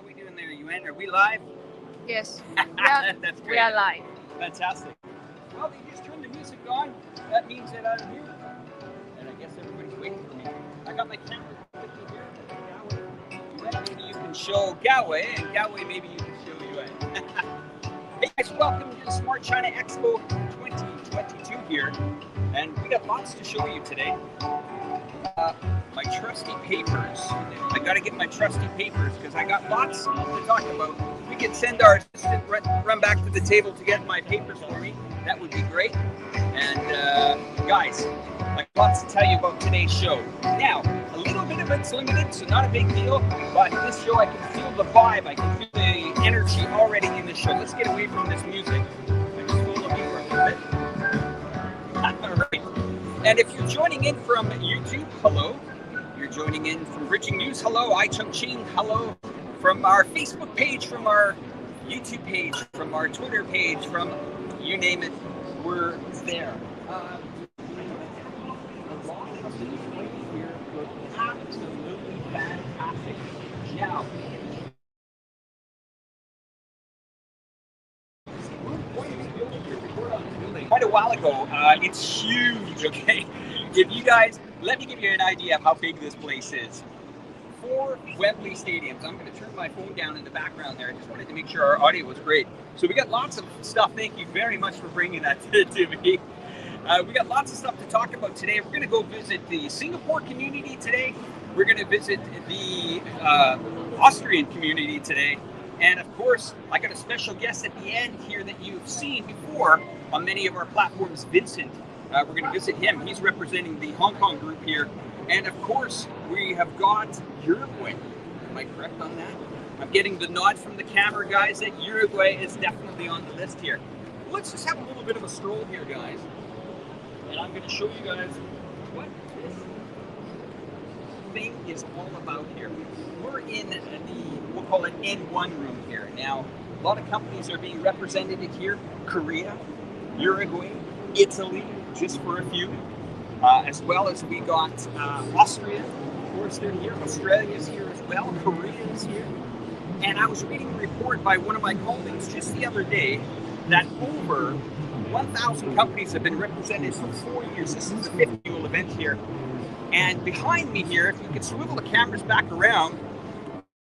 How we doing there, Yuan? Are we live? Yes. That's great. We are live. Fantastic. Well, they just turned the music on. That means that I'm here. And I guess everybody's waiting for me. I got my camera with me here. Yuan, maybe you can show Galway, and Galway, maybe you can show Yuan. Hey guys, welcome to the Smart China Expo 2022 here. And we got lots to show you today. My trusty papers. I got to get my trusty papers because I got lots to talk about. We could send our assistant run back to the table to get my papers for me. That would be great. And guys, I got lots to tell you about today's show. Now, a little bit of it's limited, so not a big deal. But this show, I can feel the vibe. I can feel the energy already in the show. Let's get away from this music. I just follow me for a little bit. All right. And if you're joining in from YouTube, hello. You're joining in from Enriching News, hello. Chongqing, hello. From our Facebook page, from our YouTube page, from our Twitter page, from you name it, we're there. A lot of these places here look absolutely fantastic. Now, quite a while ago, it's huge, okay? If you guys, let me give you an idea of how big this place is. 4 Wembley stadiums. I'm going to turn my phone down in the background there. I just wanted to make sure our audio was great. So we got lots of stuff. Thank you very much for bringing that to me. We got lots of stuff to talk about today. We're going to go visit the Singapore community today. We're going to visit the Austrian community today. And of course, I got a special guest at the end here that you've seen before on many of our platforms, Vincent. We're going to visit him. He's representing the Hong Kong group here. And of course, we have got Uruguay. Am I correct on that? I'm getting the nod from the camera guys that Uruguay is definitely on the list here. Let's just have a little bit of a stroll here, guys. And I'm going to show you guys what this thing is all about here. We're in the, we'll call it N1 room here. Now, a lot of companies are being represented here. Korea, Uruguay, Italy, just for a few. As well as we got Austria, of course they're here, Australia's here as well, Korea is here. And I was reading a report by one of my colleagues just the other day that over 1,000 companies have been represented for 4 years. This is the 5th annual event here. And behind me here, if you could swivel the cameras back around,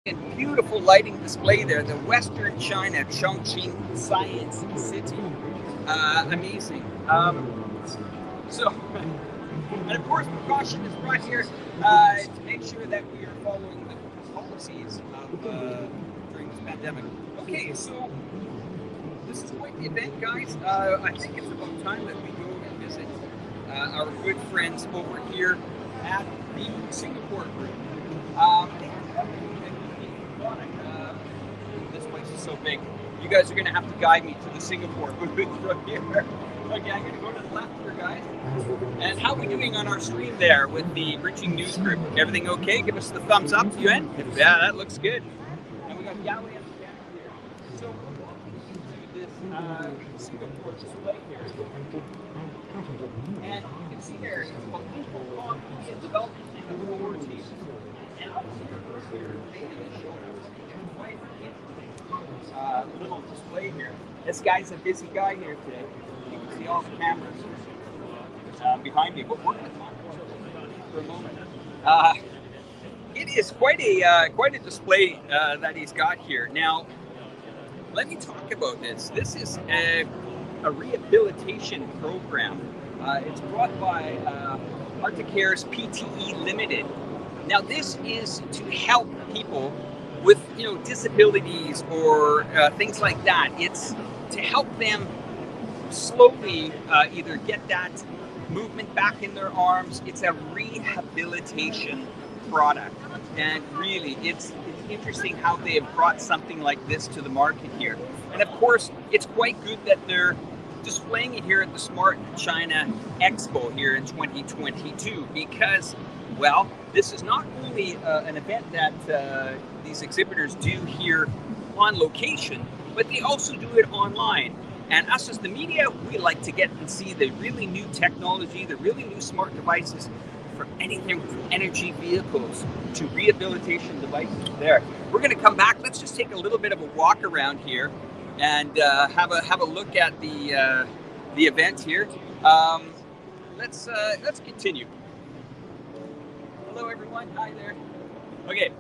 and beautiful lighting display there, the Western China Chongqing Science City. Amazing. And of course, precaution is brought here to make sure that we are following the policies of, during this pandemic. Okay, so this is quite the event, guys. I think it's about time that we go and visit our good friends over here at the Singapore group. This place is so big. You guys are going to have to guide me to the Singapore booth from here. Okay, I'm going to go to the left here, guys. And how are we doing on our stream there with the Enriching News group? Everything okay? Give us the thumbs up, Yuan. Yeah, that looks good. And we got Galway on the camera here. So we're walking into this Singapore display here. And you can see there, it's called Hong Kong Media Development and Authority. And up here, they have shown us quite a little display here. This guy's a busy guy here today. You can see all the cameras behind me, but we're going to talk for a moment. It is quite a display that he's got here. Now, let me talk about this. This is a rehabilitation program. It's brought by Articare's PTE Limited. Now, this is to help people with disabilities or things like that. It's to help them slowly either get that movement back in their arms. It's a rehabilitation product, and really it's interesting how they have brought something like this to the market here. And of course, it's quite good that they're displaying it here at the Smart China Expo here in 2022 because, well, this is not only an event that these exhibitors do here on location, but they also do it online. And us as the media, we like to get and see the really new technology, the really new smart devices for anything from energy vehicles to rehabilitation devices there. We're going to come back. Let's just take a little bit of a walk around here and have a look at the event here. Let's continue. Hello everyone. Hi there. Okay,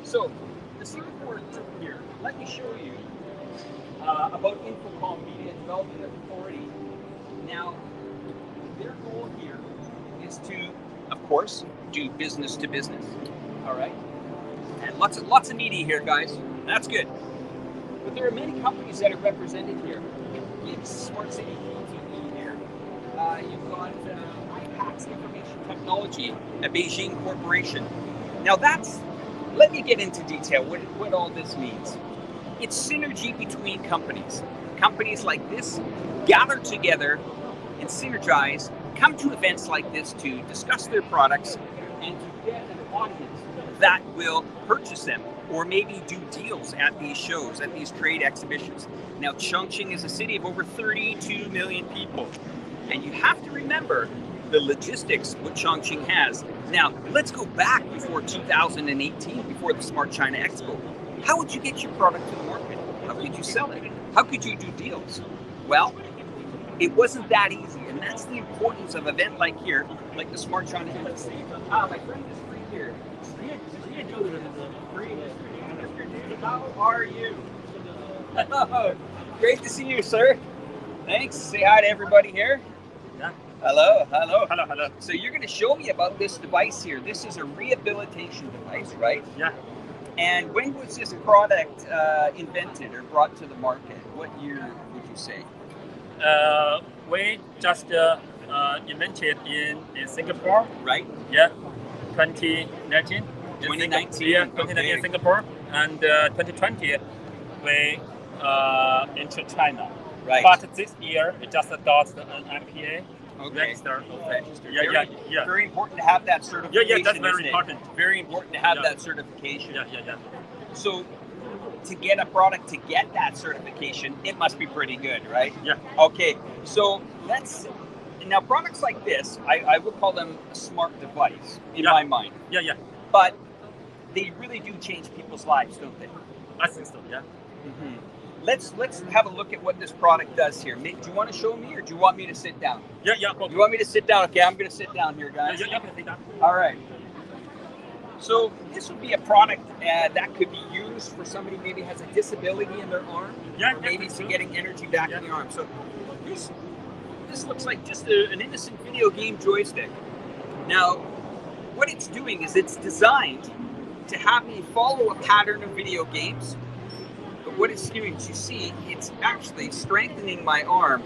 so the Singapore group here. Let me show you about Infocom Media Development Authority. Now, their goal here is to, of course, do business to business. All right, and lots of media here, guys. That's good. But there are many companies that are represented here. You have Smart City LTE here. You've got IPAX Information Technology, a Beijing corporation. Now let me get into detail what all this means. It's synergy between companies. Companies like this gather together and synergize, come to events like this to discuss their products and to get an audience that will purchase them or maybe do deals at these shows, at these trade exhibitions. Now, Chongqing is a city of over 32 million people. And you have to remember the logistics what Chongqing has. Now, let's go back before 2018, before the Smart China Expo. How would you get your product to the market? How could you sell it? How could you do deals? Well, it wasn't that easy, and that's the importance of an event like here, like the Smart China Expo. My friend is free here. How are you? Great to see you, sir. Thanks. Say hi to everybody here. Yeah. Hello. Hello. So you're going to show me about this device here. This is a rehabilitation device, right? Yeah. And when was this product invented or brought to the market? What year would you say? We just invented in Singapore. Right. Yeah. 2019. 2019. Yeah. 2019 in Singapore, and 2020 we into China. Right. But this year we just got an MPA. Register. Yeah. Very important to have that certification. Yeah, that's very important. Very important to have that certification. Yeah. So, to get a product to get that certification, it must be pretty good, right? Yeah. Okay, so now products like this, I would call them a smart device in my mind. Yeah. But they really do change people's lives, don't they? I think so, yeah. Mm-hmm. Let's have a look at what this product does here. Do you want to show me, or do you want me to sit down? Yeah. You want me to sit down? Okay, I'm going to sit down here, guys. Yeah, sit down. All right. So this would be a product that could be used for somebody who maybe has a disability in their arm, or maybe to getting energy back in the arm. So this looks like just an innocent video game joystick. Now, what it's doing is it's designed to have me follow a pattern of video games. But what it's doing, as you see, it's actually strengthening my arm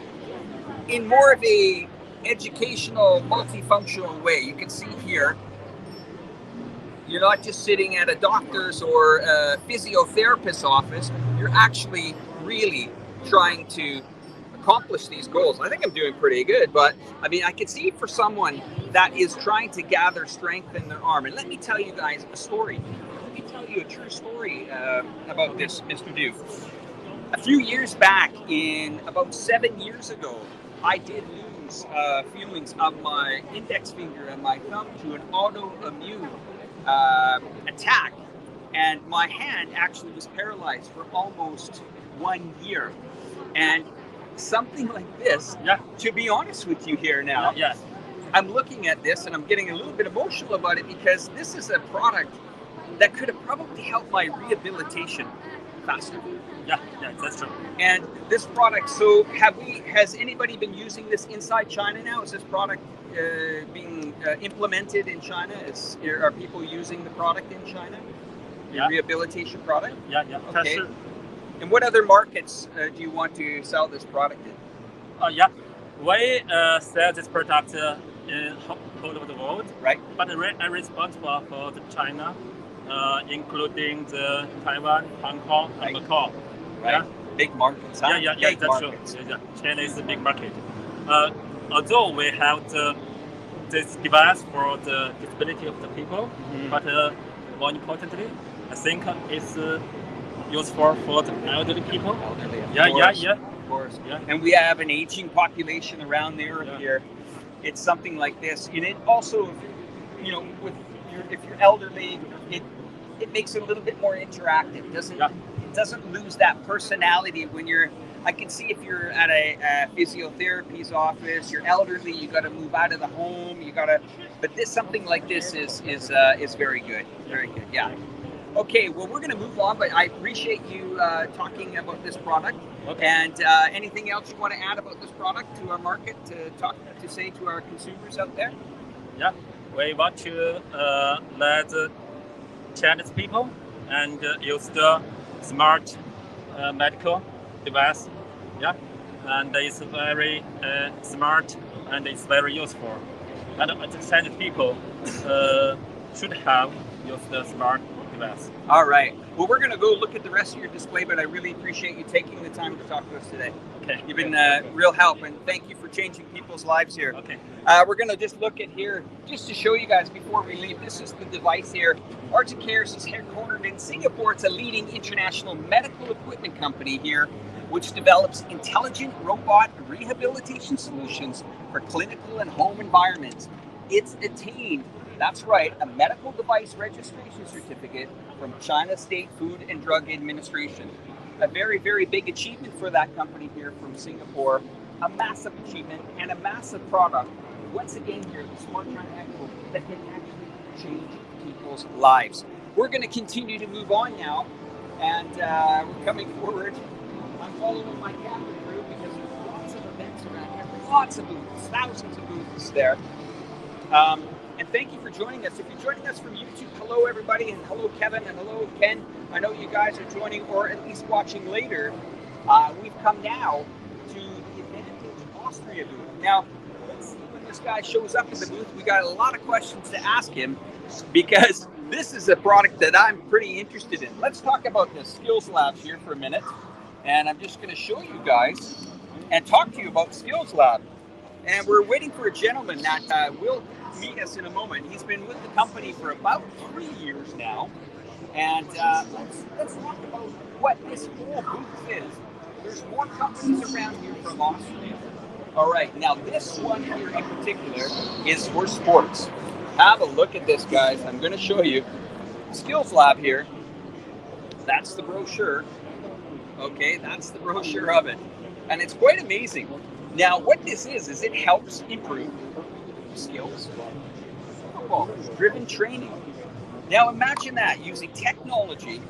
in more of a educational, multifunctional way. You can see here, you're not just sitting at a doctor's or a physiotherapist's office. You're actually really trying to accomplish these goals. I think I'm doing pretty good, but I mean, I can see for someone that is trying to gather strength in their arm. And let me tell you guys a story. Let me tell you a true story about this, Mr. Du. A few years back, about 7 years ago, I did lose feelings of my index finger and my thumb to an autoimmune attack, and my hand actually was paralyzed for almost 1 year. And something like this, to be honest with you here now, I'm looking at this and I'm getting a little bit emotional about it, because this is a product that could have probably helped my rehabilitation faster. Yeah, that's true. And this product, so has anybody been using this inside China now? Is this product being implemented in China? Are people using the product in China? The rehabilitation product? Yeah. Okay. Sure. And what other markets do you want to sell this product in? We sell this product in all over the world. Right. But I'm responsible for China, including the Taiwan, Hong Kong, and Macau. Right. Yeah? Big markets, huh? Yeah, Big that's markets. true. Yeah. China is a big market. Although we have this device for the disability of the people, but more importantly, I think it's useful for the elderly people. Of course. Yeah. And we have an aging population around there here. It's something like this. And it also, you know, if you're elderly, it makes it a little bit more interactive. It doesn't lose that personality when you're. I can see if you're at a physiotherapy's office, you're elderly, you got to move out of the home, you got to. But something like this is very good, very good. Yeah. Okay, well, we're going to move on, but I appreciate you talking about this product. Okay. And anything else you want to add about this product to our market, to say to our consumers out there? Yeah, we want to let Chinese people and use the smart medical device. Yeah, and it's very smart and it's very useful. And the Chinese people should have used the smart device. All right. Well, we're going to go look at the rest of your display, but I really appreciate you taking the time to talk to us today. Okay. You've been real help, and thank you for changing people's lives here. Okay. We're going to just look at here, just to show you guys before we leave. This is the device here. Arctic Cares is headquartered in Singapore. It's a leading international medical equipment company here, which develops intelligent robot rehabilitation solutions for clinical and home environments. It's attained, that's right, a medical device registration certificate from China State Food and Drug Administration. A very, very big achievement for that company here from Singapore. A massive achievement and a massive product. Once again here, the Smart China Expo, that can actually change people's lives. We're going to continue to move on now, and we're coming forward. I'm following my camera crew because there's lots of events around here, lots of booths, thousands of booths there. And thank you for joining us. If you're joining us from YouTube, hello everybody, and hello Kevin, and hello Ken. I know you guys are joining, or at least watching later. We've come now to the Advantage Austria booth. Now, let's see when this guy shows up in the booth. We got a lot of questions to ask him because this is a product that I'm pretty interested in. Let's talk about the Skills Labs here for a minute. And I'm just going to show you guys and talk to you about Skills Lab. And we're waiting for a gentleman that will meet us in a moment. He's been with the company for about 3 years now. And let's talk about what this whole booth is. There's more companies around here from Austria. All right, now this one here in particular is for sports. Have a look at this, guys. I'm going to show you. Skills Lab here. That's the brochure. Okay, that's the brochure of it. And it's quite amazing. Now, what this is it helps improve skills, football-driven training. Now, imagine that, using technology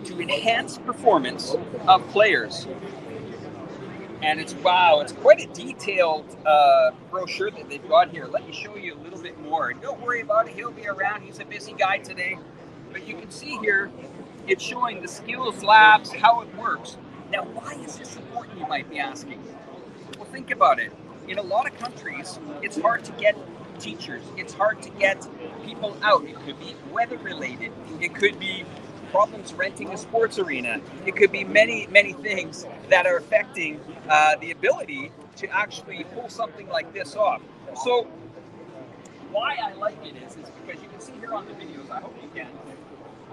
to enhance performance of players. And it's quite a detailed brochure that they've got here. Let me show you a little bit more. Don't worry about it, he'll be around. He's a busy guy today. But you can see here, it's showing the Skills Labs, how it works. Now, why is this important, you might be asking? Well, think about it. In a lot of countries, it's hard to get teachers. It's hard to get people out. It could be weather related. It could be problems renting a sports arena. It could be many, many things that are affecting the ability to actually pull something like this off. So why I like it is because you can see here on the videos, I hope you can,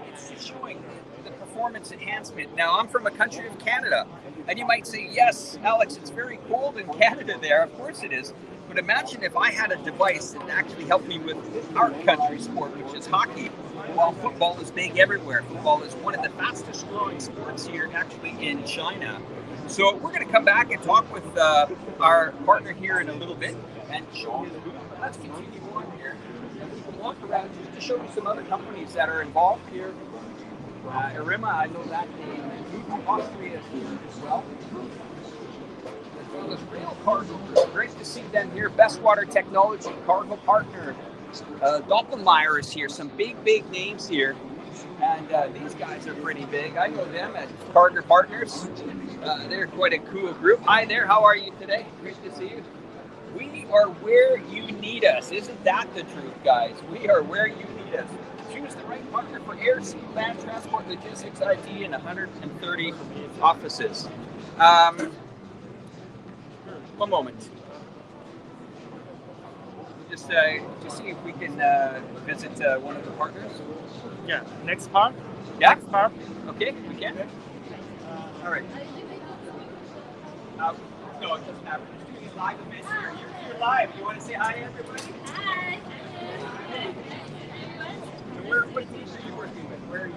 it's showing the performance enhancement. Now, I'm from a country of Canada, and you might say, yes, Alex, it's very cold in Canada there. Of course it is. But imagine if I had a device that actually helped me with our country sport, which is hockey, while football is big everywhere. Football is one of the fastest growing sports here, actually, in China. So we're going to come back and talk with our partner here in a little bit and show you the booth. But let's continue on here. And we can walk around just to show you some other companies that are involved here. Irima, I know that name. Austria is here as well. As well as Rail Cargo. Great to see them here. Best Water Technology, Cargo Partner. Doppelmayr is here. Some big, big names here. And these guys are pretty big. I know them at Cargo Partners. They're quite a cool group. Hi there. How are you today? Great to see you. We are where you need us. Isn't that the truth, guys? We are where you need us. Choose the right partner for air, sea, land, transport, logistics, IT, and 130 offices. One moment. Just see if we can visit one of the partners. Yeah, next part. Yeah? Next part. Okay, we can. All right. No, it doesn't matter. We're just doing a live event here. You're live. You want to say hi, everybody? Hi. What teams are you working with? Where are you?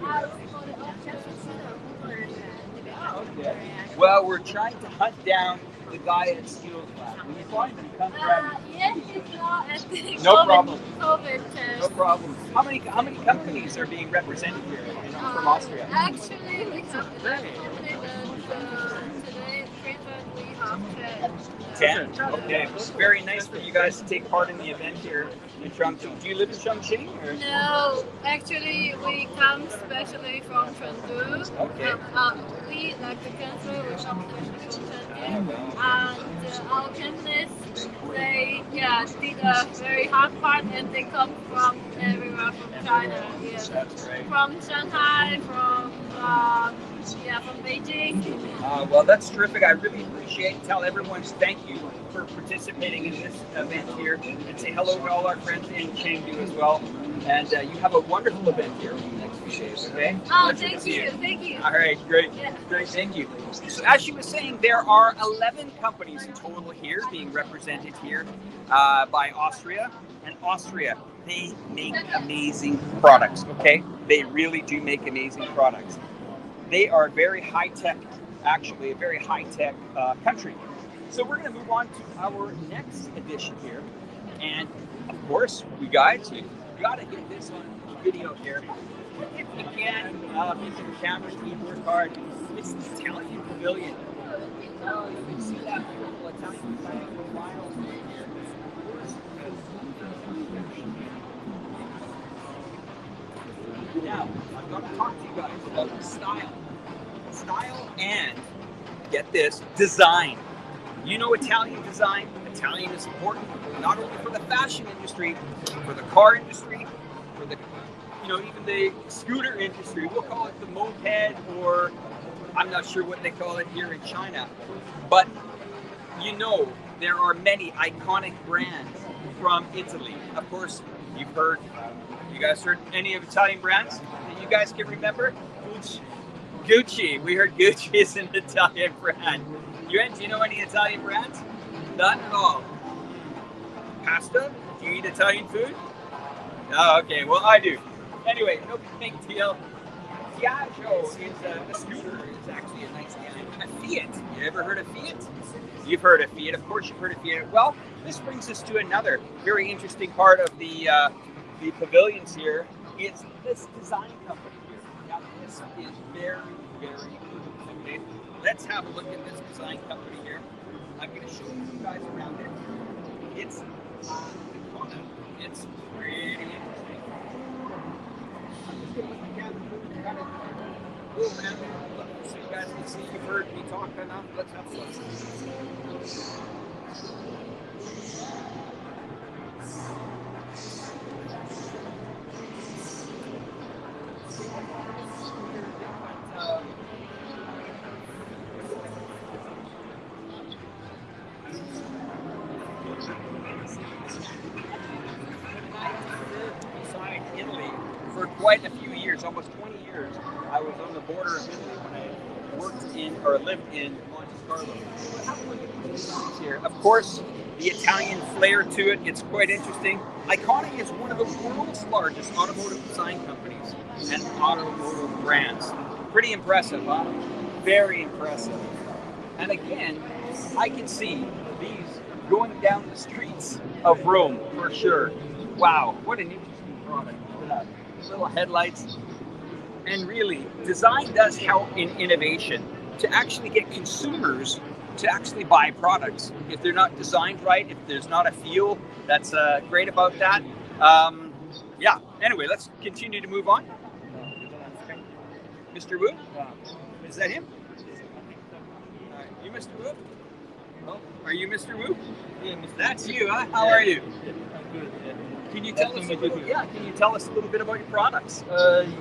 Oh, okay. Well, we're trying to hunt down the guy at Skills Lab. When you find him, come grab him. Yes, it's not at the No problem. COVID test. No problem. How many companies are being represented here from Austria? Actually, we have 11 companies, and today, present, we have 10. 10? Okay. It's very nice for you guys to take part in the event here in Chongqing. Do you live in Chongqing? Or? No, actually, we come specially from Chengdu. Okay. We like the country, we come specially from Chengdu. And our companies, they did a very hard part, and they come from everywhere from China. Yeah. That's right. From Shanghai, from Beijing. Well, that's terrific. I really appreciate it. Tell everyone thank you for participating in this event here, and say hello to all our friends in Chengdu as well. And you have a wonderful event here in the next few days, okay? Oh, thank you. All right, great. Yeah. Great, thank you. So as she was saying, there are 11 companies in total here being represented here by Austria. And Austria, they make amazing products, okay? They really do make amazing products. They are very high-tech, actually, a very high-tech country. So we're going to move on to our next edition here. And, of course, you guys, you got to get this on video here. If you can, using the camera, keyboard card, it's the Italian Pavilion. You can see that beautiful Italian pavilion for miles right here. Now, I'm going to talk to you guys about style. Style and, get this, design. You know Italian design? Italian is important, not only for the fashion industry, for the car industry, for the, even the scooter industry. We'll call it the moped, or I'm not sure what they call it here in China. But, there are many iconic brands from Italy. Of course, you guys heard any of Italian brands that you guys can remember? Gucci. We heard Gucci is an Italian brand. Do you know any Italian brands? None at all. Pasta? Do you eat Italian food? Oh, okay. Well, I do. Anyway, no big deal. Piaggio is a scooter. It's actually a nice guy. A Fiat. You ever heard of Fiat? You've heard of Fiat. Of course you've heard of Fiat. Well, this brings us to another very interesting part of the pavilions here. It's this design company here. Now, this is very, very cool. Okay, let's have a look at this design company here. I'm going to show you guys around it. It's pretty interesting. I'm just going to put the camera kind of move around so you guys can see. You've heard me talk enough. Let's have a look. Italy for quite a few years, almost 20 years. I was on the border of Italy when I worked in or lived in Monte Carlo. Have a look at the designs here. Of course, the Italian flair to it. It's quite interesting. Iconic is one of the world's largest automotive design companies and automotive brands. Pretty impressive, huh? Very impressive. And again, I can see these going down the streets of Rome for sure. Wow, what an interesting product. Look at that. Little headlights. And really, design does help in innovation to actually get consumers to actually buy products. If they're not designed right, if there's not a feel, that's great about that. Anyway, let's continue to move on. Mr. Wu? Is that him? You Mr. Wu? Oh, are you Mr. Wu? Yeah, Mr. That's you, huh? How are you? I'm good. Yeah. Can you tell us a little? Yeah, can you tell us a little bit about your products?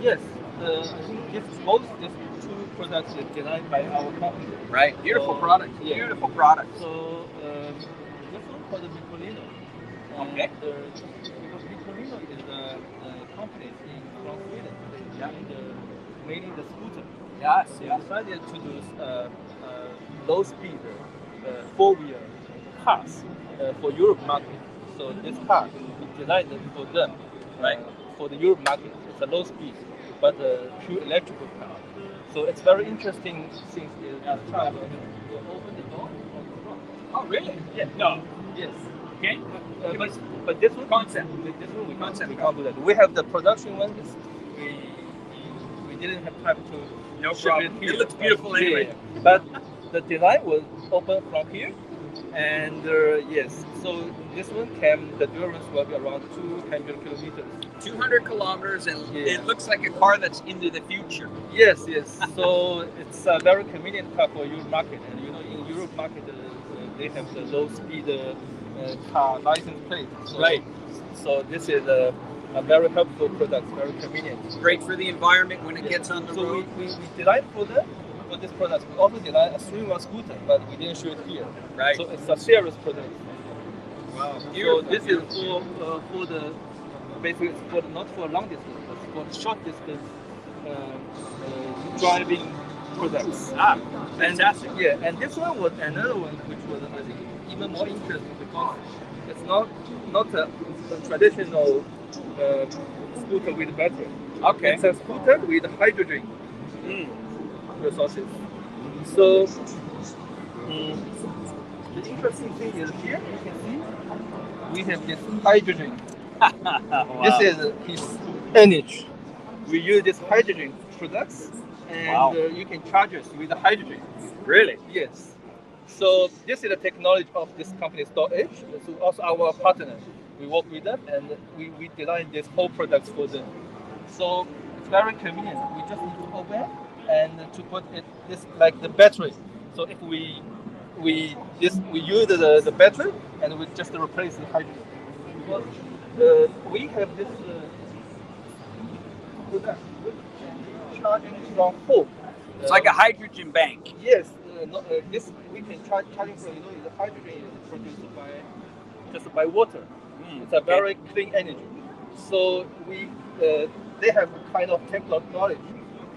Yes. I think these two products are designed by our company. Right. Beautiful So, product. yeah. Beautiful product. So this one called the Nicolino. Okay. Because Nicolino is a company from Sweden. Yeah. Mainly the scooter. Yes. They Yeah. decided to do low speed, 4-wheel cars for Europe market. So this car is designed for them. Right. For the Europe market. It's a low speed, but pure electrical car. So it's very interesting thing is China will open the door on the front. Oh, really? Yeah. No. Yes. Okay. But this one Concept. This one we can't do that. We have the production one. We didn't have time to No ship problem. it here. It looks beautiful anyway. Yeah. But the design was open from here, and yes. So this one the endurance will be around 200 kilometers. 200 kilometers, and Yeah. it looks like a car that's into the future. Yes. So it's a very convenient car for Europe market, and in Europe market they have the low speed car license plate. So, Right. So this is a very helpful product, very convenient. Great for the environment when it gets on the So road. we designed for this product. We also designed a 3-in-1 scooter, but we didn't show it here. Right. So it's a serious product. Wow. So this is for the basically it's for not for long distance, but for the short distance driving products. Fantastic. And this one was another one which was I think even more interesting because it's not a traditional scooter with battery. Okay. It's a scooter with hydrogen resources. So the interesting thing is here you can see we have this hydrogen. Wow. This is his energy. We use this hydrogen products, and Wow. You can charge us with the hydrogen. Really? Yes. So this is the technology of this company, Storage. So also our partner. We work with them, and we design this whole products for them. So it's very convenient. We just need to open and to put this like the battery. So if we use the battery and we just replace the hydrogen. Because we have this product charging from home. It's like a hydrogen bank. Yes, this we can charging from the hydrogen is produced just by water. It's a very clean energy. So they have kind of technology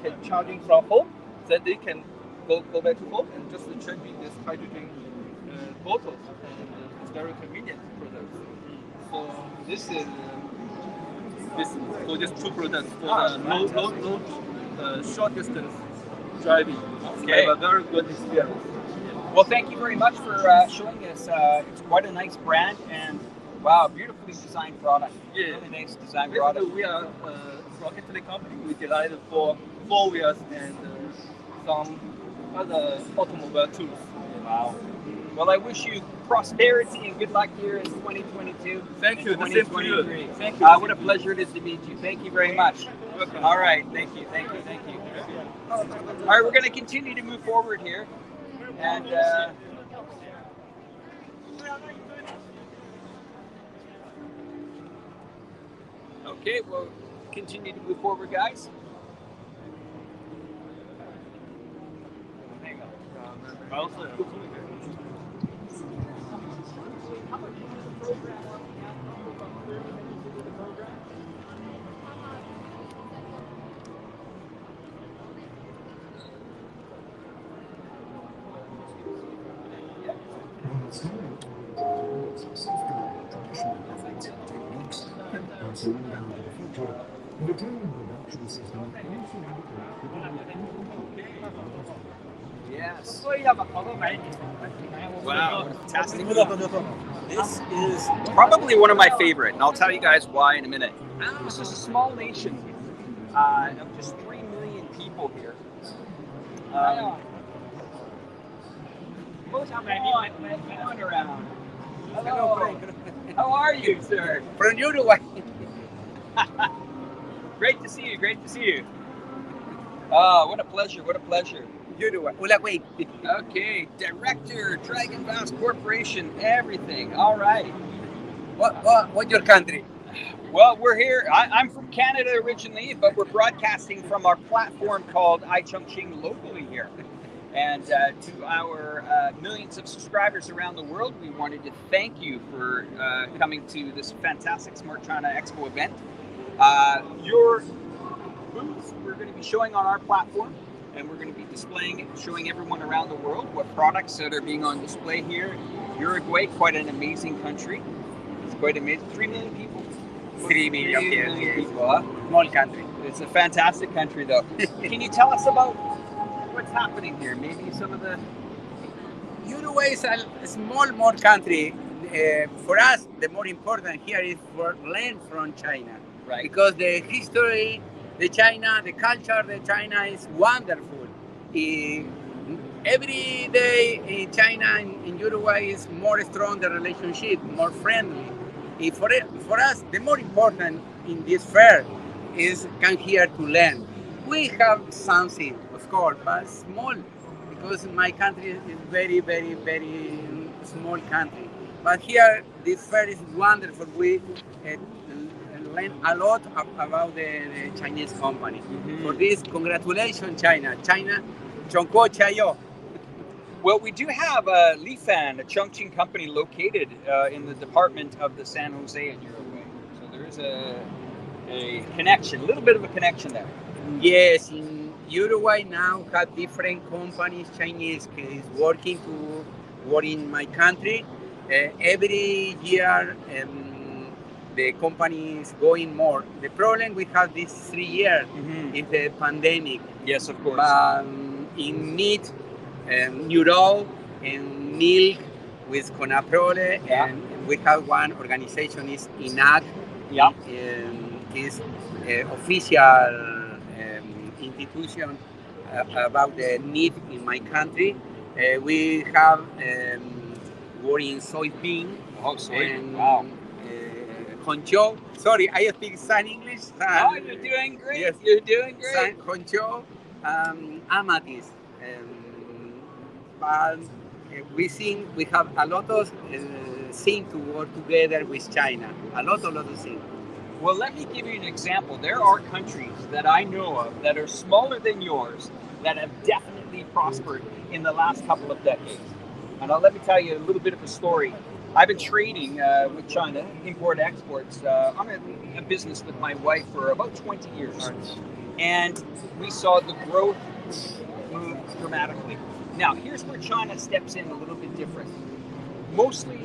can charging from home, then they can go back to home and just changing this hydrogen bottles, and it's very convenient product. So this is for just two products for low short distance driving. Okay. Have a very good experience. Well, thank you very much for showing us. It's quite a nice brand, and wow, beautifully designed product. Yeah. Really nice design Basically, product. we are from Italy company. We designed for 4 wheels and some other automobile tools. Wow. Well, I wish you prosperity and good luck here in 2022. Thank you. The same to you. 2023. Thank you. What a pleasure it is to meet you. Thank you very much. Welcome. All right. Thank you. All right, we're going to continue to move forward here. And okay, we'll continue to move forward, guys. Yes. Wow, fantastic. This is probably one of my favorite, and I'll tell you guys why in a minute. This is a small nation of just 3 million people here. Come on around. Hello. How are you, sir? From Uruguay. Great to see you. Great to see you. Oh, what a pleasure. What a pleasure. Uruguay. Uruguay. Okay, Director, Dragon Vast Corporation, everything. All right. What's your country? Well, we're here. I'm from Canada originally, but we're broadcasting from our platform called Chongqing locally here. And to our millions of subscribers around the world, we wanted to thank you for coming to this fantastic Smart China Expo event. Your booths we're going to be showing on our platform, and we're going to be displaying it, showing everyone around the world what products that are being on display here. Uruguay, quite an amazing country. It's quite amazing. 3 million people. 3 million people. Yes. people, huh? Small country. It's a fantastic country, though. Can you tell us about what's happening here? Maybe some of the... Uruguay is a small country. For us, the more important here is for learn from China. Right. Because the history, the China, the culture, the China is wonderful. Every day in China in Uruguay is more strong the relationship, more friendly. For us, the more important in this fair is come here to learn. We have something, of course, but small, because my country is very, very, very small country. But here, this fair is wonderful. We learn a lot about the Chinese company. For this, congratulations, China. China, Chongqing. Well, we do have Lifan, a Chongqing company located in the department of the San Jose in Uruguay. So there is a connection, a little bit of a connection there. Yes, in Uruguay now have different companies, Chinese, is working to work in my country. Every year, the company is going more. The problem we have these 3 years is the pandemic. Yes, of course. In meat, neuro, and milk with Conaprole, and we have one organization is INAC. Yeah. Is official institution about the need in my country. We have work in soybean. Oh, soybean. And, Wow. Honcho. Sorry, I speak some English. Oh, you're doing great. Yes. You're doing great. San Honcho, Amatis. But we think we have a lot of things to work together with China. A lot of things. Well, let me give you an example. There are countries that I know of that are smaller than yours that have definitely prospered in the last couple of decades. And let me tell you a little bit of a story. I've been trading with China, import-exports. I'm in a business with my wife for about 20 years. And we saw the growth move dramatically. Now, here's where China steps in a little bit different. Mostly,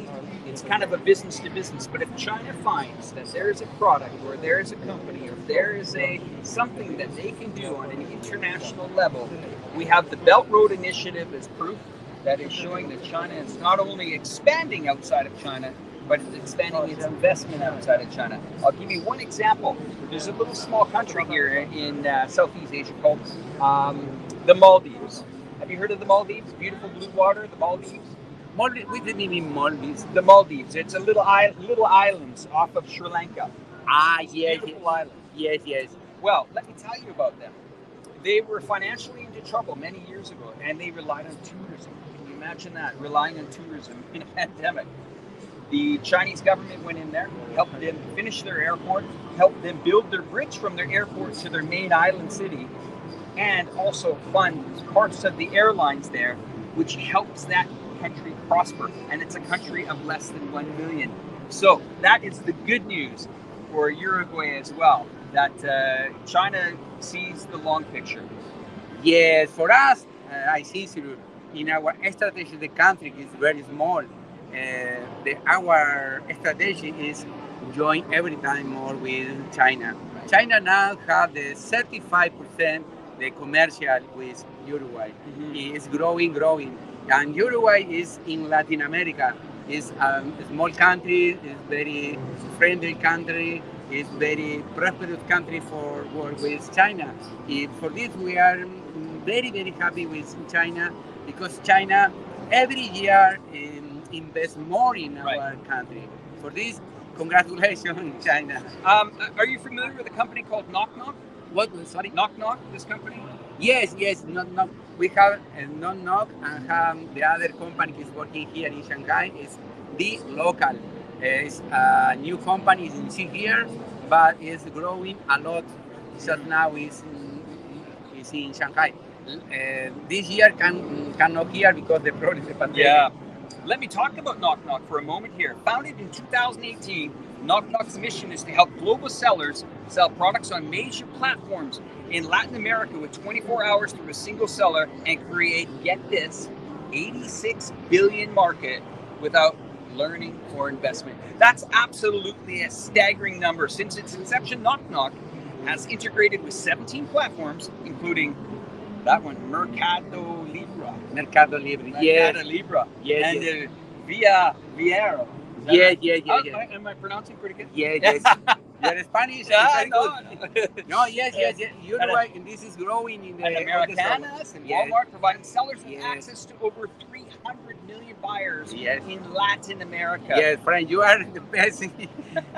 it's kind of a business to business, but if China finds that there is a product or there is a company or there is something that they can do on an international level, we have the Belt Road Initiative as proof that is showing that China is not only expanding outside of China, but it's expanding its investment outside of China. I'll give you one example. There's a little small country here in Southeast Asia called the Maldives. Have you heard of the Maldives? Beautiful blue water, the Maldives. Maldives, we didn't mean Maldives. The Maldives. It's a little islands off of Sri Lanka. Yes. Beautiful island. Yes. Well, let me tell you about them. They were financially into trouble many years ago, and they relied on tourism. Can you imagine that? Relying on tourism in a pandemic. The Chinese government went in there, helped them finish their airport, helped them build their bridge from their airport to their main island city, and also fund parts of the airlines there, which helps that country prosper. And it's a country of less than 1 million. So that is the good news for Uruguay as well, that China sees the long picture. Yes, for us, I see in our strategy, the country is very small. Our strategy is join every time more with China. China now have the 35% the commercial with Uruguay. It's growing. And Uruguay is in Latin America. It's a small country, it's very friendly country, it's very prosperous country for work with China. For this, we are very, very happy with China because China every year invests more in our country. For this, congratulations, China. Are you familiar with a company called Knock Knock? What? Sorry? Knock Knock, this company? Yes, Knock Knock. We have Knock Knock, and the other company is working here in Shanghai. It's the local. It's a new company in here, but it's growing a lot. Just now is in Shanghai. This year cannot here because the problem is the pandemic. Yeah. Let me talk about Knock Knock for a moment here. Founded in 2018, Knock Knock's mission is to help global sellers sell products on major platforms in Latin America with 24 hours through a single seller and create, get this, 86 billion market without learning, or investment. That's absolutely a staggering number. Since its inception, Knock Knock has integrated with 17 platforms, including that one, Mercado Libre. Mercado Libre. Yes. Mercado Libre. Yes. And Yes. Via Viero. Yeah, yeah, yeah, yeah. Am I pronouncing pretty good? Yeah, yes. Your Spanish is very good. No, yes, yes, yes. Uruguay, and this is growing in the And Americanas and yes. Walmart providing sellers with Yes. access to over 300 million buyers Yes. in Latin America. Yes, friend, you are the best.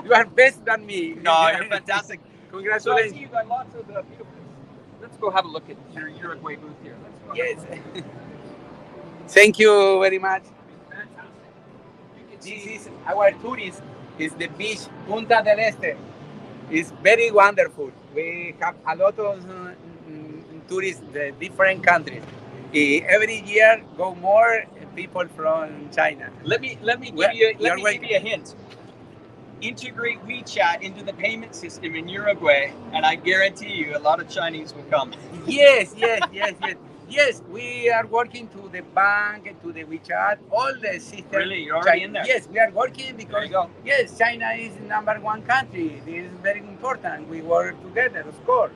You are best than me. No, you're fantastic. So I Congratulations. see you got lots of beautiful. Let's go have a look at your Uruguay booth here. Let's go. Yes. Thank you very much. Fantastic. You can This see is our tourist. Is the beach Punta del Este. It's very wonderful. We have a lot of tourists, different countries. Every year go more people from China. Let me give Well, you you're give you a hint. Integrate WeChat into the payment system in Uruguay, and I guarantee you a lot of Chinese will come. Yes, yes, yes, yes. Yes, we are working to the bank, to the WeChat, all the systems. Really? You're already in there? Yes, we are working There because you go. yes, China is the #1 country. This is very important. We work together, of course.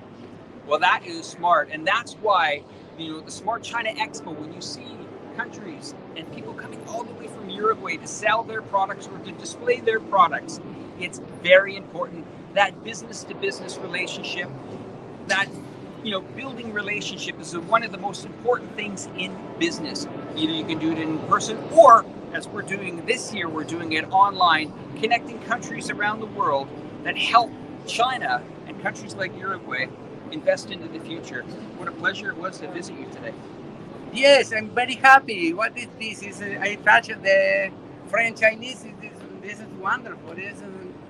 Well, that is smart, and that's why the Smart China Expo. When you see countries and people coming all the way from Uruguay to sell their products or to display their products, it's very important that business-to-business relationship, that building relationship is one of the most important things in business. Either you can do it in person, or as we're doing this year, we're doing it online, connecting countries around the world that help China and countries like Uruguay invest into the future. What a pleasure it was to visit you today. Yes, I'm very happy. What is this? I touched the French Chinese. This is wonderful.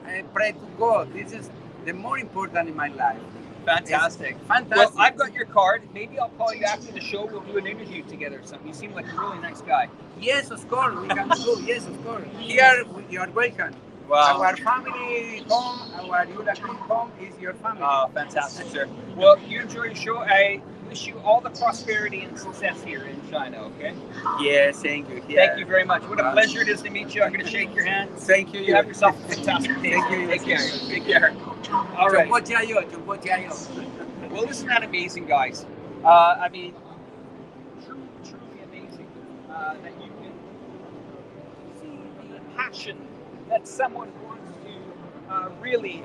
I pray to God. This is the more important in my life. Fantastic. It's fantastic. Well, I've got your card. Maybe I'll call you after the show. We'll do an interview together or something. You seem like a really nice guy. Yes, of course. We can do. Yes, of course. Here, you are welcome. Wow. Our family home, our European home is your family. Oh, fantastic, sir. Well, you enjoy your show. I wish you all the prosperity and success here in China, okay? Yes, thank you. Yeah. Thank you very much. What a pleasure it is to meet you. I'm going to shake your hand. Thank you. You have yourself a fantastic day. Thank you. Take care. Take care. All right. Well, isn't that amazing, guys? I mean, truly amazing that you can see the passion that someone wants to really,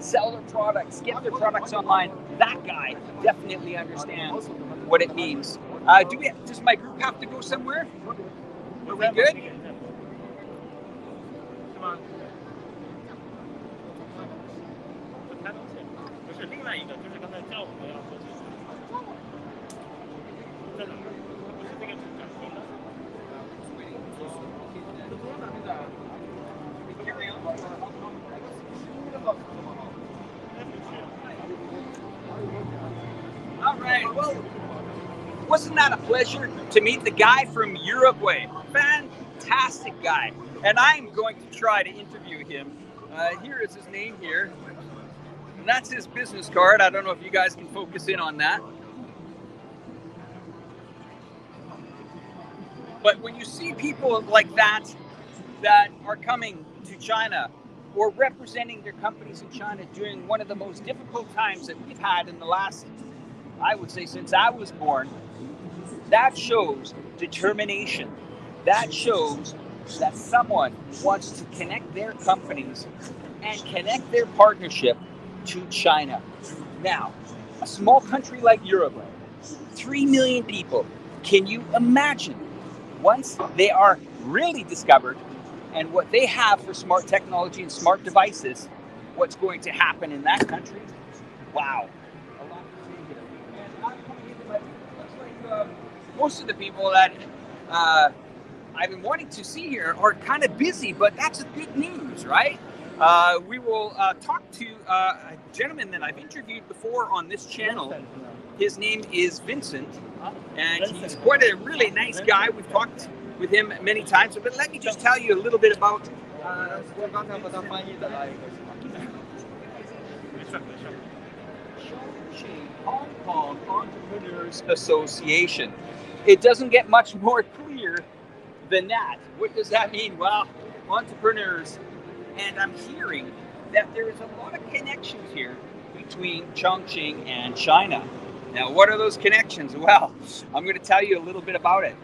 sell their products, get their products online. That guy definitely understands what it means. Does my group have to go somewhere? Are we good? All right. Well, wasn't that a pleasure to meet the guy from Uruguay? Fantastic guy. And I'm going to try to interview him. Here is his name here. And that's his business card. I don't know if you guys can focus in on that. But when you see people like that are coming to China or representing their companies in China during one of the most difficult times that we've had in the last, I would say, since I was born, that shows determination. That shows that someone wants to connect their companies and connect their partnership to China. Now, a small country like Uruguay, 3 million people, can you imagine once they are really discovered and what they have for smart technology and smart devices, what's going to happen in that country? Wow. A lot to see here. And I'm coming into my, looks like most of the people that I've been wanting to see here are kind of busy, but that's good news, right? We will talk to a gentleman that I've interviewed before on this channel. His name is Vincent, and he's quite a really nice guy. We've talked with him many times, but let me just tell you a little bit about Chongqing Hong Kong Entrepreneurs Association. It doesn't get much more clear the NAT. What does that mean? Well, entrepreneurs, and I'm hearing that there is a lot of connections here between Chongqing and China. Now, what are those connections? Well, I'm going to tell you a little bit about it.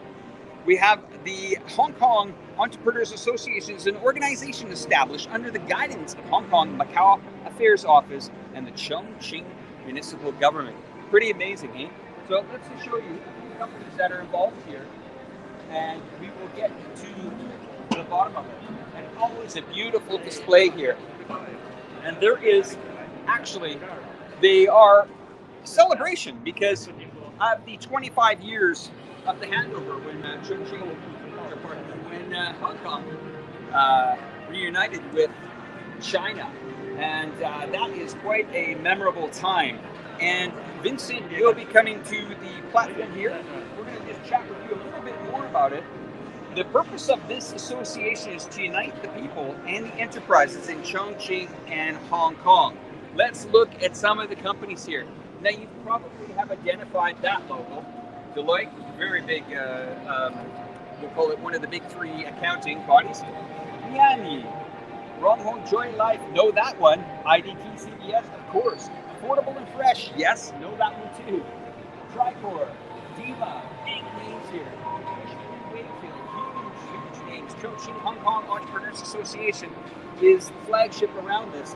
We have the Hong Kong Entrepreneurs Association, is an organization established under the guidance of Hong Kong Macau Affairs Office and the Chongqing Municipal Government. Pretty amazing, eh? So let's just show you a few companies that are involved here, and we will get to the bottom of it. And always a beautiful display here. And there is actually, they are a celebration because of the 25 years of the handover when Hong Kong reunited with China, and that is quite a memorable time. And Vincent will be coming to the platform here. We're going to just chat with you a little bit more about it. The purpose of this association is to unite the people and the enterprises in Chongqing and Hong Kong. Let's look at some of the companies here. Now, you probably have identified that logo. Deloitte, very big, we'll call it one of the big three accounting bodies. Yanni, Ronghong Joy Life, know that one. IDT CBS, of course. Affordable and Fresh, yes, know that one too. Tricor, Diva, big names here. Huge names. Chongqing Hong Kong Entrepreneurs Association is the flagship around this.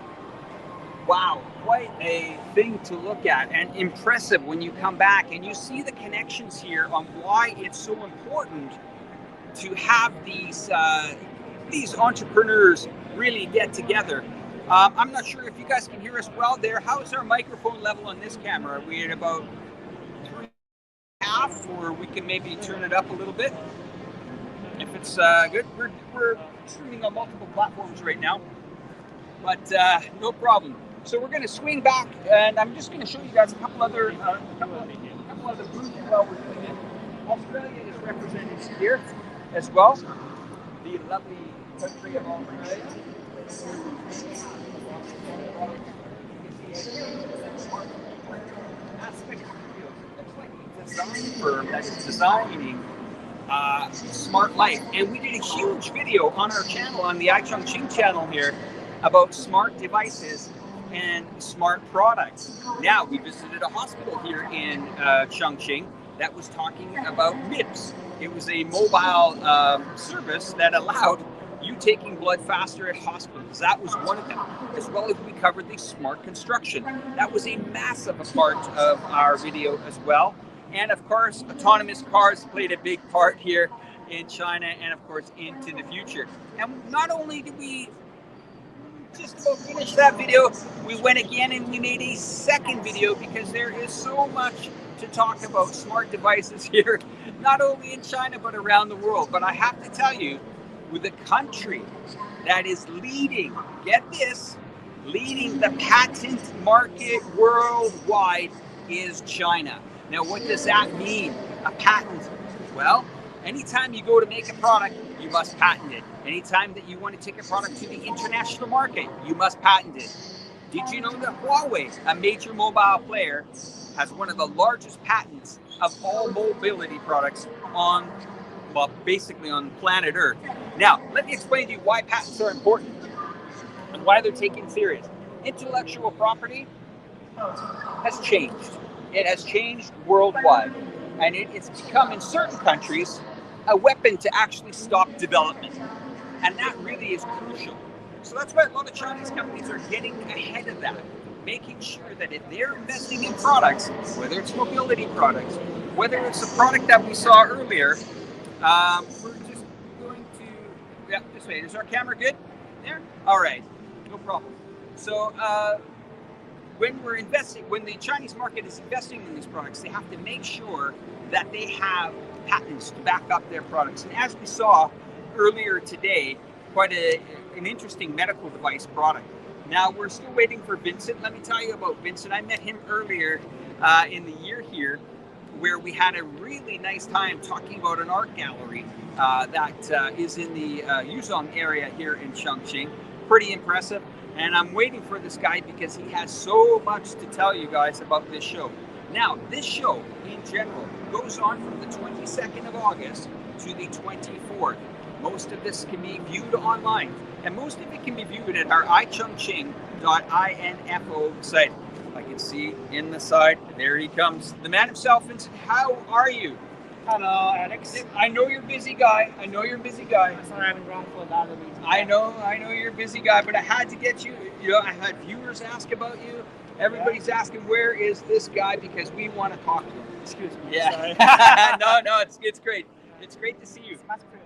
Wow, quite a thing to look at, and impressive when you come back and you see the connections here on why it's so important to have these entrepreneurs really get together. I'm not sure if you guys can hear us well there. How's our microphone level on this camera? Are we at about 3.5, or we can maybe turn it up a little bit? If it's good, we're streaming on multiple platforms right now, but no problem. So we're going to swing back, and I'm just going to show you guys a couple other booths while we're doing it. Australia is represented here as well. The lovely country of Australia. Aspect looks like a design firm that is designing Smart Life, and we did a huge video on our channel, on the iChongqing channel here, about smart devices and smart products. Now, we visited a hospital here in Chongqing that was talking about MIPS. It was a mobile service that allowed you taking blood faster at hospitals. That was one of them, as well as we covered the smart construction. That was a massive part of our video as well. And of course, autonomous cars played a big part here in China, and of course into the future. And not only did we just about finish that video, we went again and we made a second video because there is so much to talk about smart devices here, not only in China but around the world. But I have to tell you, with a country that is leading, get this, leading the patent market worldwide is China. Now, what does that mean? A patent? Well, anytime you go to make a product, you must patent it. Anytime that you want to take a product to the international market, you must patent it. Did you know that Huawei, a major mobile player, has one of the largest patents of all mobility products on, well, basically on planet Earth? Now, let me explain to you why patents are important and why they're taken serious. Intellectual property has changed. It has changed worldwide, and it's become, in certain countries, a weapon to actually stop development. And that really is crucial. So that's why a lot of Chinese companies are getting ahead of that, making sure that if they're investing in products, whether it's mobility products, whether it's the product that we saw earlier, we're just going to, yeah, this way. Is our camera good? There? All right, no problem. So when the Chinese market is investing in these products, they have to make sure that they have patents to back up their products. And as we saw earlier today, quite an interesting medical device product. Now, we're still waiting for Vincent. Let me tell you about Vincent. I met him earlier in the year here, where we had a really nice time talking about an art gallery that is in the Yuzhong area here in Chongqing. Pretty impressive. And I'm waiting for this guy because he has so much to tell you guys about this show. Now, this show in general goes on from the 22nd of August to the 24th. Most of this can be viewed online, and most of it can be viewed at our ichongqing.info site. I can see in the side, there he comes. The man himself, Vincent, how are you? Hello, Alex. I know you're a busy guy. I know you're a busy guy. Sorry, I've been wrong for the other meeting. I know you're a busy guy, but I had to get you. You know, I had viewers ask about you. Everybody's asking, where is this guy? Because we want to talk to him. Excuse me. Yeah. Sorry. no, it's great. It's great to see you. It's much better.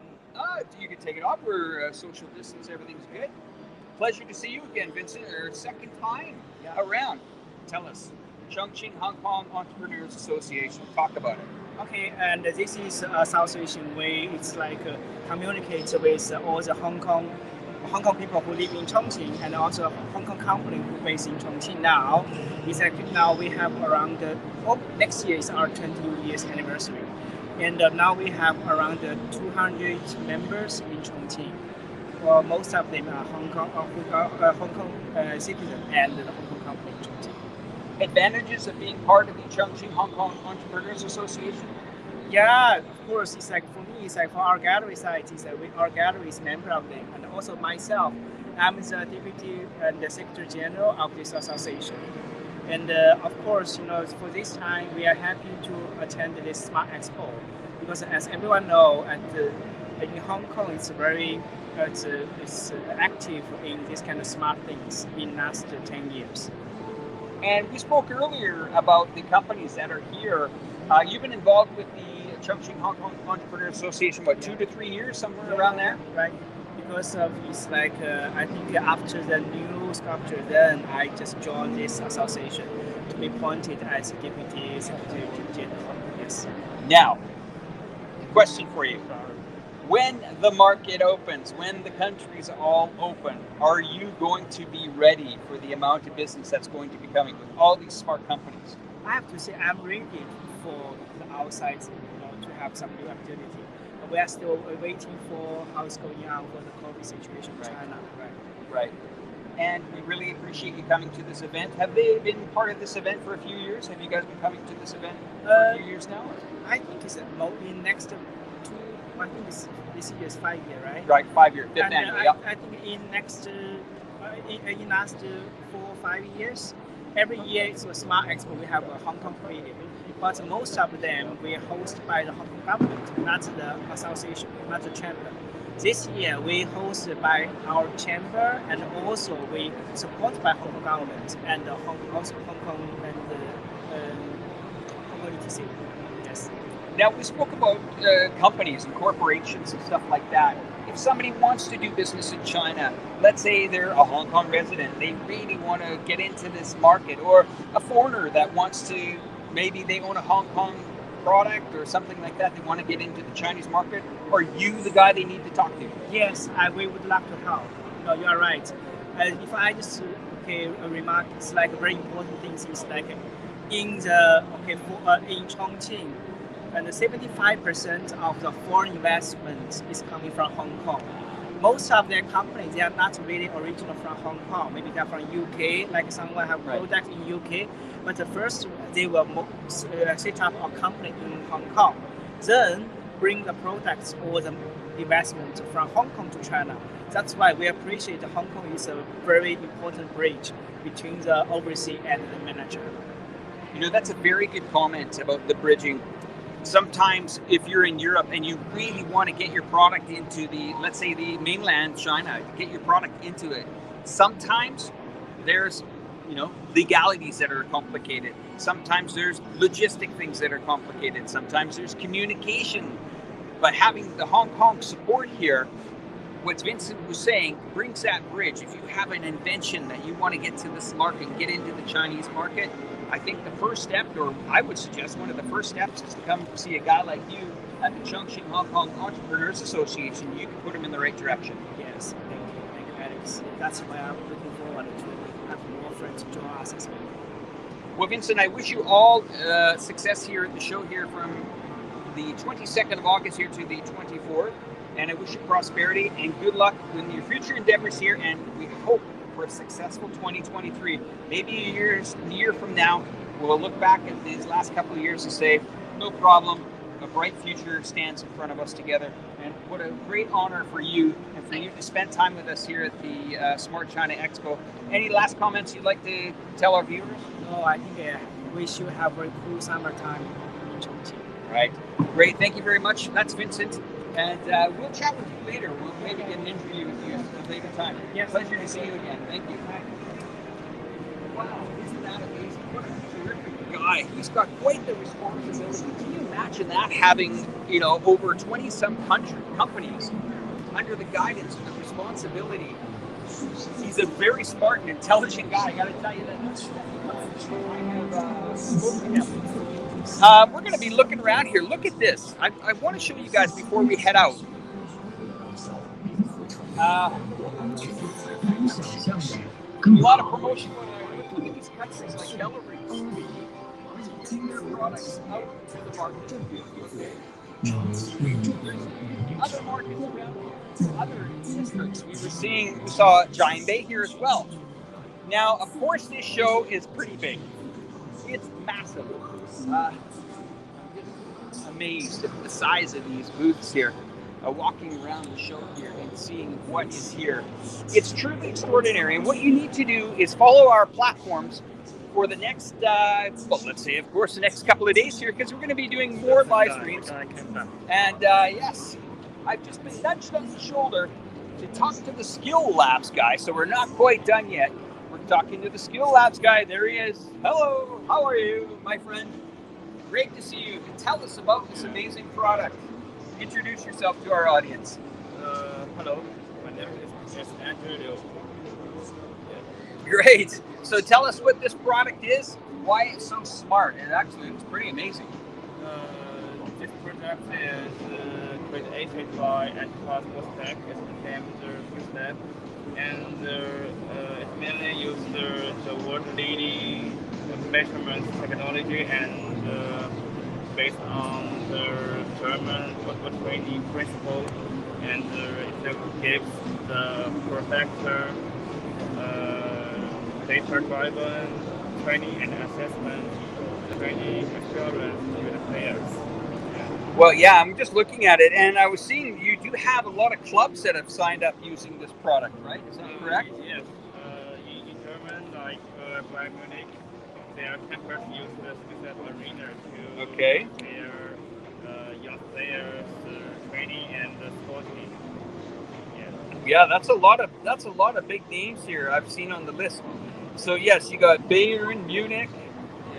You can take it off. We're social distance. Everything's good. Pleasure to see you again, Vincent. Our second time around. Tell us, Chongqing Hong Kong Entrepreneurs Association. Talk about it. Okay, and this is an association where it's like communicate with all the Hong Kong people who live in Chongqing, and also Hong Kong company who based in Chongqing now. It's like now we have around next year is our 20 years anniversary, and now we have around 200 members in Chongqing. Well, most of them are Hong Kong citizens and the Hong Kong company in Chongqing. Advantages of being part of the Chongqing Hong Kong Entrepreneurs Association? Yeah, of course. It's like for me, it's like for our gallery site, it's like our gallery is member of them, and also myself, I'm the deputy and the secretary general of this association. And of course, you know, for this time, we are happy to attend this Smart Expo because, as everyone knows, in Hong Kong, it's very it's active in this kind of smart things in last 10 years. And we spoke earlier about the companies that are here. You've been involved with the Chongqing Hong Kong Entrepreneur Association, 2 to 3 years, somewhere around there? Right. Because of it's like, I think after the new sculpture, then I just joined this association to be appointed as deputy secretary general. Yes. Now, question for you. When the market opens, when the countries all open, are you going to be ready for the amount of business that's going to be coming with all these smart companies? I have to say I'm ready for the outside, to have some new opportunity. But we are still waiting for how it's going on for the COVID situation in China. Right. And we really appreciate you coming to this event. Have they been part of this event for a few years? Have you guys been coming to this event for a few years now? I think it's in next 2. I think this year is 5 years, right? Right, 5 years, fifth annual. I think in last 4 or 5 years, every year it's a Smart Expo. We have a Hong Kong pavilion, but most of them we host by the Hong Kong government, not the association, not the chamber. This year we hosted by our chamber, and also we support by Hong Kong government and Hong Kong and Hong Kong ETC. Yes. Now, we spoke about companies and corporations and stuff like that. If somebody wants to do business in China, let's say they're a Hong Kong resident, they really want to get into this market, or a foreigner that wants to, maybe they own a Hong Kong product or something like that, they want to get into the Chinese market, are you the guy they need to talk to? Yes, we would love to help. No, you are right. If I just remark, it's like a very important thing is like in Chongqing, and 75% of the foreign investment is coming from Hong Kong. Most of their companies, they are not really original from Hong Kong. Maybe they're from UK, like someone have products in UK. But first, they will set up a company in Hong Kong. Then bring the products or the investment from Hong Kong to China. That's why we appreciate that Hong Kong is a very important bridge between the overseas and the manager. You know, that's a very good comment about the bridging. Sometimes if you're in Europe and you really want to get your product into the, let's say the mainland China, get your product into it, sometimes there's, legalities that are complicated. Sometimes there's logistic things that are complicated. Sometimes there's communication. But having the Hong Kong support here, what Vincent was saying, brings that bridge. If you have an invention that you want to get to this market, get into the Chinese market, I think the first step, or I would suggest one of the first steps, is to come see a guy like you at the Chongqing Hong Kong Entrepreneurs Association. You can put him in the right direction. Yes, thank you, Alex. That's why I'm looking forward to have more friends join us as well. Well, Vincent, I wish you all success here at the show here from the 22nd of August here to the 24th. And I wish you prosperity and good luck in your future endeavors here. And we hope for a successful 2023. Maybe a year from now, we'll look back at these last couple of years and say, no problem. A bright future stands in front of us together, and what a great honor for you and for you to spend time with us here at the Smart China Expo. Any last comments you'd like to tell our viewers? No, I think we should have a cool summertime in Chongqing. Right. Great. Thank you very much. That's Vincent. And we'll chat with you later. We'll maybe get an interview with you at a later time. Yes. Pleasure to see you again. Thank you. Wow, isn't that amazing? What a terrific guy. He's got quite the responsibility. Can you imagine that, having, you know, over 20-some companies under the guidance and the responsibility? He's a very smart and intelligent guy. I got to tell you that. We're going to be looking around here. Look at this. I want to show you guys before we head out. A lot of promotion going on. Look at these countries like Belarus. Taking their products out to the market. Other markets around here, other districts. We saw Giant Bay here as well. Now, of course, this show is pretty big. It's massive. Amazed at the size of these booths here. Walking around the show here and seeing what is here. It's truly extraordinary. And what you need to do is follow our platforms for the next, well, let's say, of course, the next couple of days here, because we're going to be doing more live streams. And yes, I've just been nudged on the shoulder to talk to the Skill Labs guy. So we're not quite done yet. We're talking to the Skill Labs guy. There he is. Hello, how are you, my friend? Great to see you. Tell us about this amazing product. Introduce yourself to our audience. Hello, my name is Andrew. Great. So tell us what this product is, why it's so smart. And actually, it's pretty amazing. This product is created by Encoder Tech. It's named the and it mainly uses the world-leading measurement technology and based on the German training principle, and it gives the perfect data-driven training and assessment training experience to the players. Well, yeah, I'm just looking at it, and I was seeing you do have a lot of clubs that have signed up using this product, right? Is that correct? Yes. In German, like Bayern Munich, they are tempted to use this arena to their young players training and sporting. Yeah, that's a lot of big names here I've seen on the list. So yes, you got Bayern Munich,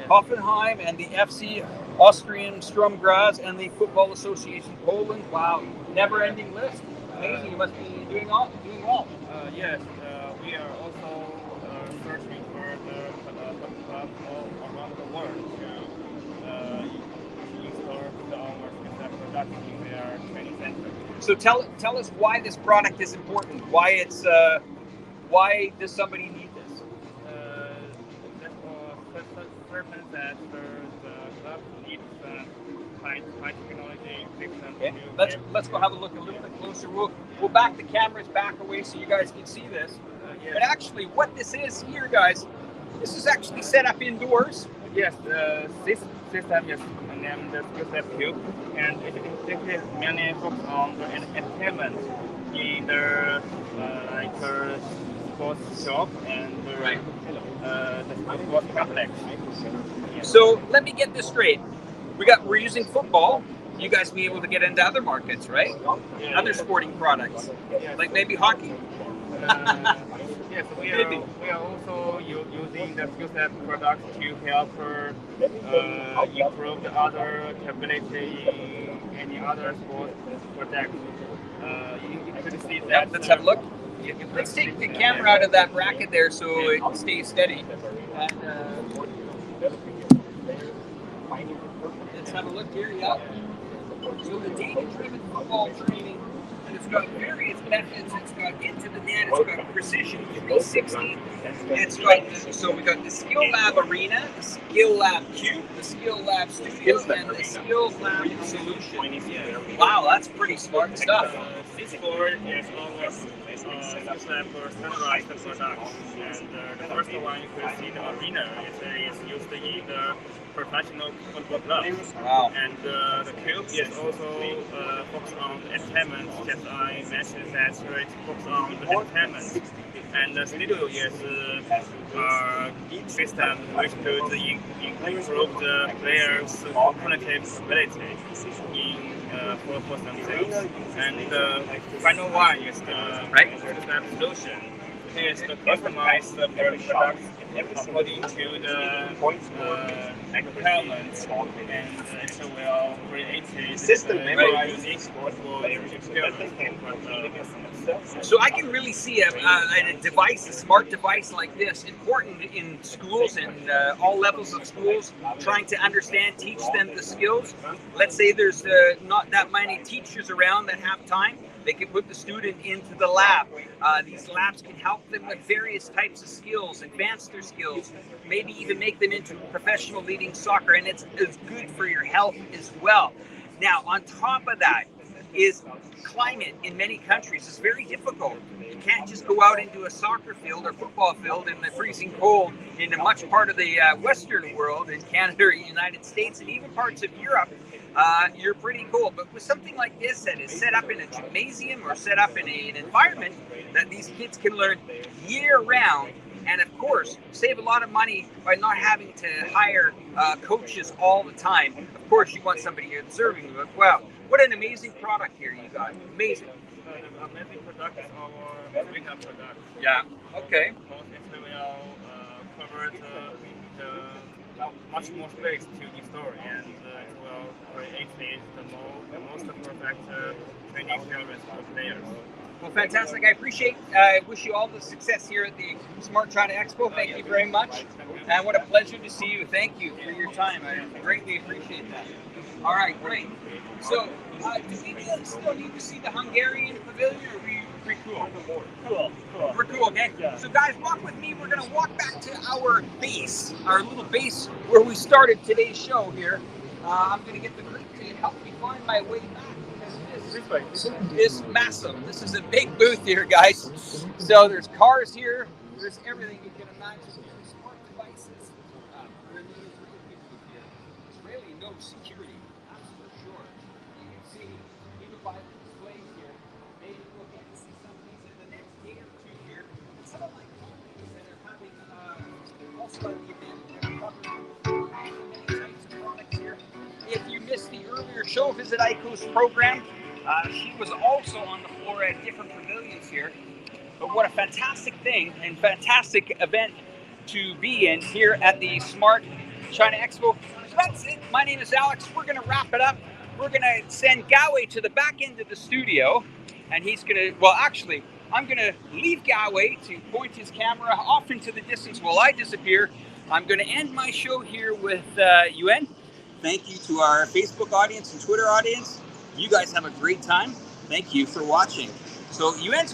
Hoffenheim, and the FC Austrian Sturm Graz, and the Football Association Poland. Wow, never-ending list. Amazing. You must be doing well. Yes, we are also searching for the clubs all around the world to install our production in their training center. So tell us why this product is important. Why does somebody need this? Certain that the club needs high technology equipment. Okay. Let's go have a look a little bit closer. We'll back the cameras back away so you guys can see this. Yes. But actually, what this is here, guys, this is actually set up indoors. Yes, this system is named the SkillSet Cube, and it is mainly focused on the entertainment in the sports shop and the sports complex. So let me get this straight. We're using football. You guys be able to get into other markets, right? Yeah. Other sporting products, like maybe hockey. Yes, we are also using the SkillSet product to help improve the other capability in any other sports project. You could see that. Let's have a look. Let's take the camera out of that bracket there so it stays steady. And, let's have a look here. Yeah. So the data-driven football training, and it's got various methods. It's got into the net. It's got a precision 360. It's got so we got the Skill Lab Arena, the Skill Lab Cube, the Skill Lab Studio, and the Skill Lab Solution. Wow, that's pretty smart stuff. This board is almost use them for standardized products. And the first one you could see the Arena is used in the professional football clubs. Wow. And the Cube is also focused on entertainment, just I mentioned that it focuses on the entertainment. And the Studio is system which could improve the players' cognitive ability for themselves. And the final one is the step solution. It is the customized product according to the requirements, and it will create a system very unique for So I can really see a device, a smart device like this, important in schools and all levels of schools, trying to understand, teach them the skills. Let's say there's not that many teachers around that have time. They can put the student into the lab. These labs can help them with various types of skills, advance their skills, maybe even make them into professional leading soccer, and it's good for your health as well. Now, on top of that is climate in many countries is very difficult. You can't just go out into a soccer field or football field in the freezing cold in much part of the Western world, in Canada or the United States, and even parts of Europe. You're pretty cool. But with something like this that is set up in a gymnasium or set up in an environment that these kids can learn year round, and of course save a lot of money by not having to hire coaches all the time. Of course you want somebody here observing you. Wow, what an amazing product here you got. Amazing. The amazing product is our retail product. Yeah, okay. It will cover the much more space to the store, and it will create the most perfect training experience for players. Well, fantastic. I appreciate, wish you all the success here at the Smart China Expo. Thank you very much. And what a pleasure to see you. Thank you for your time. I greatly appreciate that. All right, great. So, do we still need to see the Hungarian pavilion, or are we pretty cool? Cool. We're cool, okay? Yeah. So guys, walk with me. We're going to walk back to our base, our little base where we started today's show here. I'm going to get the group to help me find my way back. This is massive. This is a big booth here, guys. So there's cars here. There's everything you can imagine. There's smart devices. There's really no security, that's for sure. You can see, even by the displays here, maybe we'll get to see some of these in the next day or two here. And some of my colleagues that are having also at the event, they're covering many types of products here. If you missed the earlier show visit Aiko's program, she was also on the floor at different pavilions here. But what a fantastic thing and fantastic event to be in here at the Smart China Expo. So that's it. My name is Alex. We're going to wrap it up. We're going to send Gawe to the back end of the studio. And he's going to, well, actually, I'm going to leave Gawe to point his camera off into the distance while I disappear. I'm going to end my show here with Yuen. Thank you to our Facebook audience and Twitter audience. You guys have a great time. Thank you for watching. So Yuen's